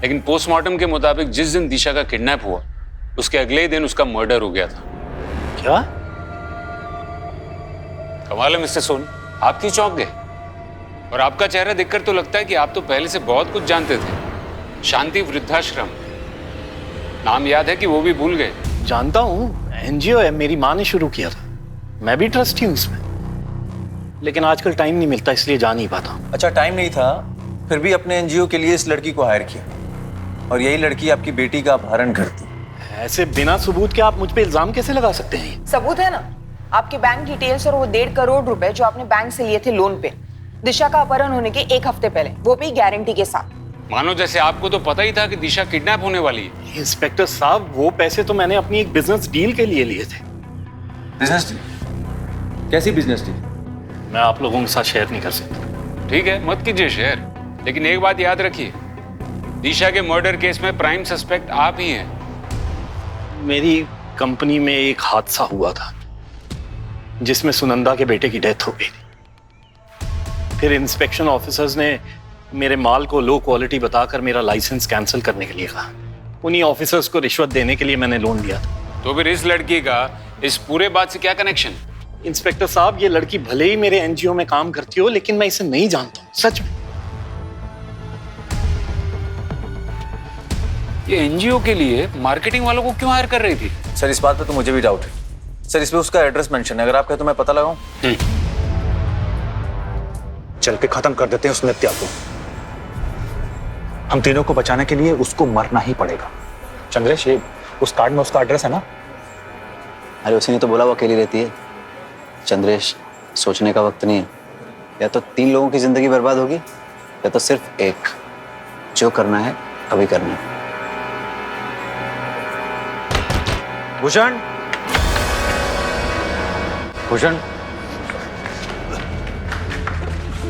लेकिन पोस्टमार्टम के मुताबिक जिस दिन दिशा का किडनैप हुआ उसके अगले ही दिन उसका मर्डर हो गया था। क्या? कमाल है मिस्टर सोनी, आप क्यों चौंक गए? और आपका चेहरा देखकर तो लगता है कि आप तो पहले से बहुत कुछ जानते थे। शांति वृद्धाश्रम नाम याद है कि वो भी भूल गए? जानता हूँ, एनजीओ है, मेरी माँ ने शुरू किया था, मैं भी ट्रस्टी हूँ इसमें, लेकिन आजकल टाइम नहीं मिलता इसलिए जा नहीं पाता। अच्छा, टाइम नहीं था, फिर भी अपने एनजीओ के लिए इस लड़की को हायर किया, और यही लड़की आपकी बेटी का अपहरण करती। ऐसे बिना सबूत के आप मुझ पे इल्जाम कैसे लगा सकते हैं? सबूत है ना, आपके बैंक डिटेल्स और वो 1.5 करोड़ रुपए जो आपने बैंक से लिए थे लोन पे, दिशा का अपहरण होने के 1 हफ्ते पहले, वो भी गारंटी के साथ। मानो जैसे आपको तो पता ही था कि दिशा किडनैप होने वाली है। इंस्पेक्टर साहब, वो पैसे तो मैंने अपनी एक बिजनेस डील के लिए लिए थे। Business deal? कैसी बिजनेस डील? मैं आप लोगों के साथ शेयर नहीं कर सकता। ठीक है, मत कीजिए शेयर, लेकिन एक बात याद रखिए, दिशा के मर्डर केस में प्राइम सस्पेक्ट आप ही हैं। मेरी कंपनी में एक हादसा हुआ था जिसमें सुनंदा के बेटे की डेथ हो गई थी। फिर इंस्पेक्शन ऑफिसर्स ने मेरे माल को लो क्वालिटी बताकर मेरा लाइसेंस कैंसिल करने के लिए कहा। उन्हीं ऑफिसर्स को रिश्वत देने के लिए मैंने लोन लिया था। तो फिर इस लड़की का इस पूरे बात से क्या कनेक्शन? इंस्पेक्टर साहब, ये लड़की भले ही मेरे एनजीओ में काम करती हो, लेकिन मैं इसे नहीं जानता हूं, सच में। ये एनजीओ के लिए मार्केटिंग वालों को क्यों हायर कर रही थी? सर, इस बात पे तो मुझे भी डाउट है। सर, इसमें उसका एड्रेस मेंशन है, अगर आप कहें तो मैं पता लगाऊं। चल के खत्म कर देते हैं उस नित्या को। हम तीनों को बचाने के लिए उसको मरना ही पड़ेगा। चंद्रेश, ये उस कार्ड में उसका एड्रेस है ना? अरे उसी ने तो बोला वो अकेली रहती है। चंद्रेश, सोचने का वक्त नहीं है, या तो 3 लोगों की जिंदगी बर्बाद होगी या तो सिर्फ एक। जो करना है अभी करना है। भूषण, भूषण,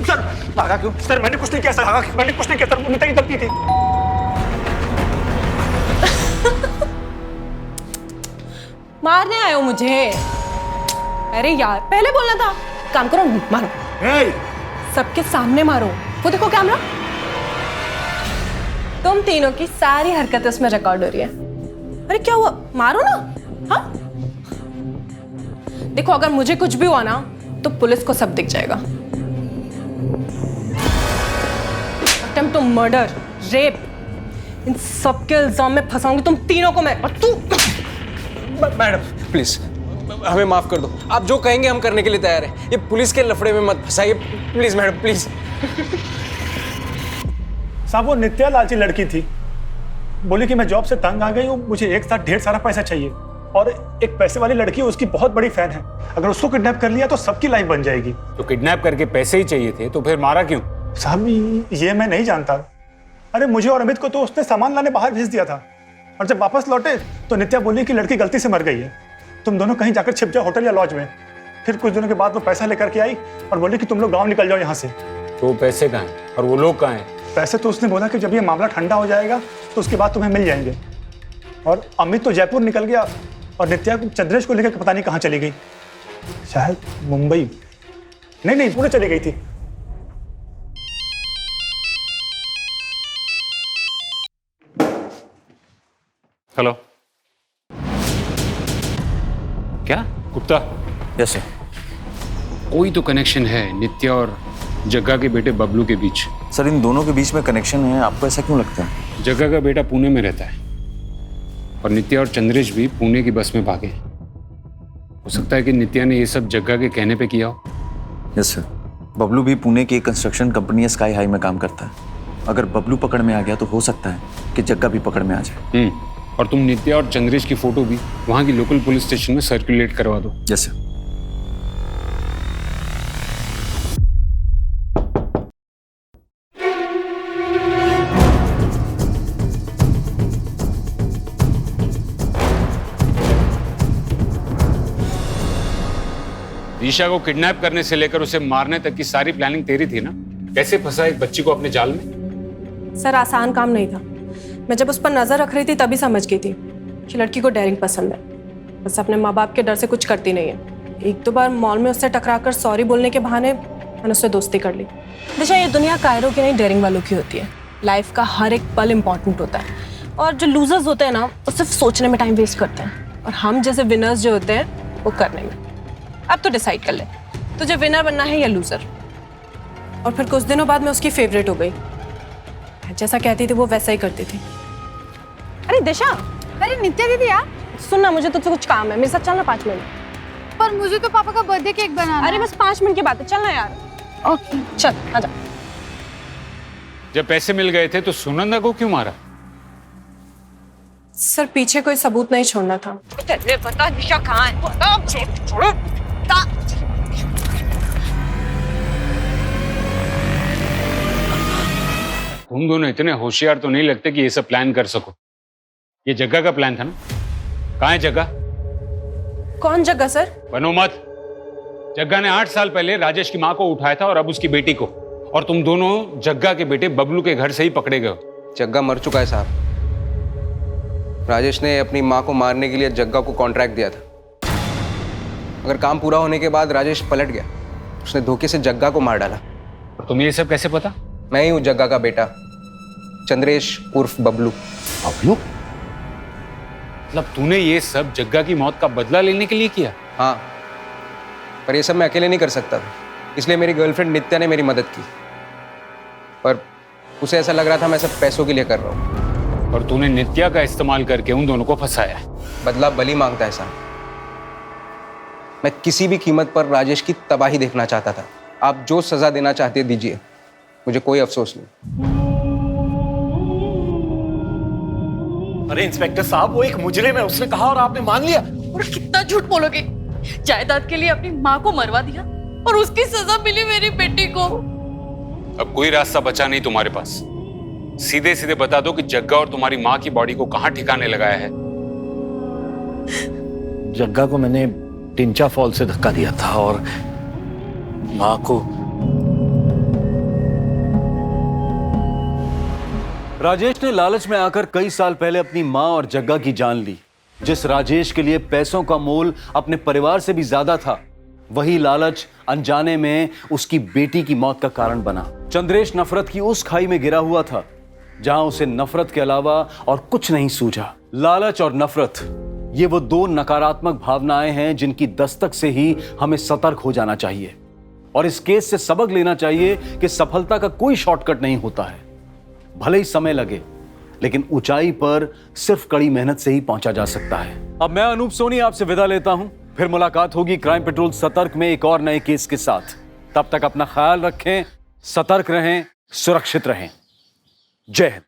सर भागा क्यों? सर मैंने कुछ नहीं किया, सर मैंने कुछ नहीं किया, सर नित्या की गलती थी। मारने आए हो मुझे? अरे यार, पहले बोलना था। काम करो, मारो। सबके सामने मारो। वो देखो कैमरा, तुम तीनों की सारी हरकतें उसमें रिकॉर्ड हो रही है। अरे क्या हुआ, मारो ना। हाँ, देखो अगर मुझे कुछ भी हुआ ना तो पुलिस को सब दिख जाएगा। अटेम्प्ट टू मर्डर, रेप, इन सब के इल्जाम में फंसाऊंगी तुम तीनों को मैं। और तू मैडम प्लीज हमें माफ कर दो, आप जो कहेंगे हम करने के लिए तैयार हैं। ये पुलिस के लफड़े में मत फंसाइए प्लीज मैडम, प्लीज। साहब, वो नित्या लालची लड़की थी, बोली कि मैं जॉब से तंग आ गई हूँ, मुझे एक साथ ढेर सारा पैसा चाहिए, और एक पैसे वाली लड़की उसकी बहुत बड़ी फैन है, अगर उसको किडनैप कर लिया तो सबकी लाइफ बन जाएगी। तो किडनैप करके पैसे ही चाहिए थे तो फिर मारा क्यों? साहब, ये मैं नहीं जानता। अरे मुझे और अमित को तो उसने सामान लाने बाहर भेज दिया था, और जब वापस लौटे तो नित्या बोली कि लड़की गलती से मर गई है, तुम दोनों कहीं जाकर छिप जाओ होटल या लॉज में। फिर कुछ दिनों के बाद वो पैसा लेकर के आई और बोली कि तुम लोग गाँव निकल जाओ यहाँ से। तो पैसे कहाँ हैं और वो लोग कहाँ हैं? पैसे तो उसने बोला कि जब ये मामला ठंडा हो जाएगा तो उसके बाद तुम्हें मिल जाएंगे। और अमित तो जयपुर निकल गया और नित्या चंद्रेश को लेकर पता नहीं कहाँ चली गई, शायद मुंबई, नहीं पुणे चली गई थी। हेलो, क्या गुप्ता? Yes sir. कोई तो कनेक्शन है नित्या और जग्गा के बेटे बबलू के बीच। सर, इन दोनों के बीच में कनेक्शन है, आपको ऐसा क्यों लगता है? जग्गा का बेटा पुणे में रहता है और नित्या और चंद्रेश भी पुणे की बस में भागे। हो सकता है कि नित्या ने ये सब जग्गा के कहने पे किया हो। Yes sir. बबलू भी पुणे की एक कंस्ट्रक्शन कंपनी स्काई हाई में काम करता है। अगर बबलू पकड़ में आ गया तो हो सकता है कि जग्गा भी पकड़ में आ जाए। और तुम नित्या और चंद्रेश की फोटो भी वहां की लोकल पुलिस स्टेशन में सर्कुलेट करवा दो। Yes sir. दिशा को किडनैप करने से लेकर उसे मारने तक की सारी प्लानिंग तेरी थी ना? कैसे फंसा एक बच्ची को अपने जाल में? सर आसान काम नहीं था। मैं जब उस पर नजर रख रही थी तभी समझ गई थी कि लड़की को डेयरिंग पसंद है, बस अपने माँ बाप के डर से कुछ करती नहीं है। एक दो बार मॉल में उससे टकराकर सॉरी बोलने के बहाने मैंने उससे दोस्ती कर ली। दिशा, ये दुनिया कायरों की नहीं डेयरिंग वालों की होती है। लाइफ का हर एक पल इम्पॉर्टेंट होता है और जो लूजर्स होते हैं ना वो सिर्फ सोचने में टाइम वेस्ट करते हैं और हम जैसे विनर्स जो होते हैं वो करने में। अब तो डिसाइड कर ले तुझे विनर बनना है या लूजर। और फिर कुछ दिनों बाद मैं उसकी फेवरेट हो गई। जैसा कहती थी वो वैसा ही करती थी। अरे दिशा, अरे नित्या दीदी यार, सुनना मुझे तुझसे कुछ काम है, मेरे साथ चलना 5 मिनट। पर मुझे तो पापा का बर्थडे केक बनाना अरे बस 5 मिनट की बात है, चलना यार। ओके चल आजा। जब पैसे मिल गए थे तो सुनंदा को क्यों मारा? सर पीछे कोई सबूत नहीं छोड़ना था। बता दिशा कहाँ है? छोड़ो। तुम दोनों इतने होशियार तो नहीं लगते कि ये सब प्लान कर सको। ये जग्गा का प्लान था ना? कहाँ है जग्गा? कौन जग्गा सर? बनो मत। जग्गा ने 8 साल पहले राजेश की माँ को उठाया था और अब उसकी बेटी को, और तुम दोनों जग्गा के बेटे बबलू के घर से ही पकड़े गए हो। जग्गा मर चुका है साहब। राजेश ने अपनी माँ को मारने के लिए जग्गा को कॉन्ट्रैक्ट दिया था, मगर काम पूरा होने के बाद राजेश पलट गया। उसने धोखे से जग्गा को मार डाला। और तुम्हें ये सब कैसे पता? मैं ही हूँ जग्गा का बेटा, चंद्रेश उर्फ बबलू। बबलू? मतलब तूने ये सब जग्गा की मौत का बदला लेने के लिए किया? हाँ, पर ये सब मैं अकेले नहीं कर सकता, इसलिए मेरी गर्लफ्रेंड नित्या ने मेरी मदद की। पर उसे ऐसा लग रहा था मैं सब पैसों के लिए कर रहा हूँ। और तूने नित्या का इस्तेमाल करके उन दोनों को फंसाया। बदला बली मांगता है साहब। मैं किसी भी कीमत पर राजेश की तबाही देखना चाहता था। आप जो सजा देना चाहते दीजिए, मुझे कोई अफसोस नहीं। अरे इंस्पेक्टर साहब, वो एक मुजरिम है, उसने कहा और आपने मान लिया। और कितना झूठ बोलोगे? जायदाद के लिए अपनी माँ को मरवा दिया और उसकी सजा मिली मेरी बेटी को। अब कोई रास्ता बचा नहीं तुम्हारे पास। सीधे सीधे बता दो कि जग्गा और तुम्हारी माँ की बॉडी को कहाँ ठिकाने लगाया है। जग्गा को मैंने टिंचा फॉल से धक्का दिया था और माँ को। राजेश ने लालच में आकर कई साल पहले अपनी मां और जग्गा की जान ली। जिस राजेश के लिए पैसों का मोल अपने परिवार से भी ज्यादा था, वही लालच अनजाने में उसकी बेटी की मौत का कारण बना। चंद्रेश नफरत की उस खाई में गिरा हुआ था जहां उसे नफरत के अलावा और कुछ नहीं सूझा। लालच और नफरत, ये वो दो नकारात्मक भावनाएं हैं जिनकी दस्तक से ही हमें सतर्क हो जाना चाहिए और इस केस से सबक लेना चाहिए कि सफलता का कोई शॉर्टकट नहीं होता है। भले ही समय लगे, लेकिन ऊंचाई पर सिर्फ कड़ी मेहनत से ही पहुंचा जा सकता है। अब मैं अनूप सोनी आपसे विदा लेता हूं। फिर मुलाकात होगी क्राइम पेट्रोल सतर्क में एक और नए केस के साथ। तब तक अपना ख्याल रखें, सतर्क रहें, सुरक्षित रहें। जय हिंद।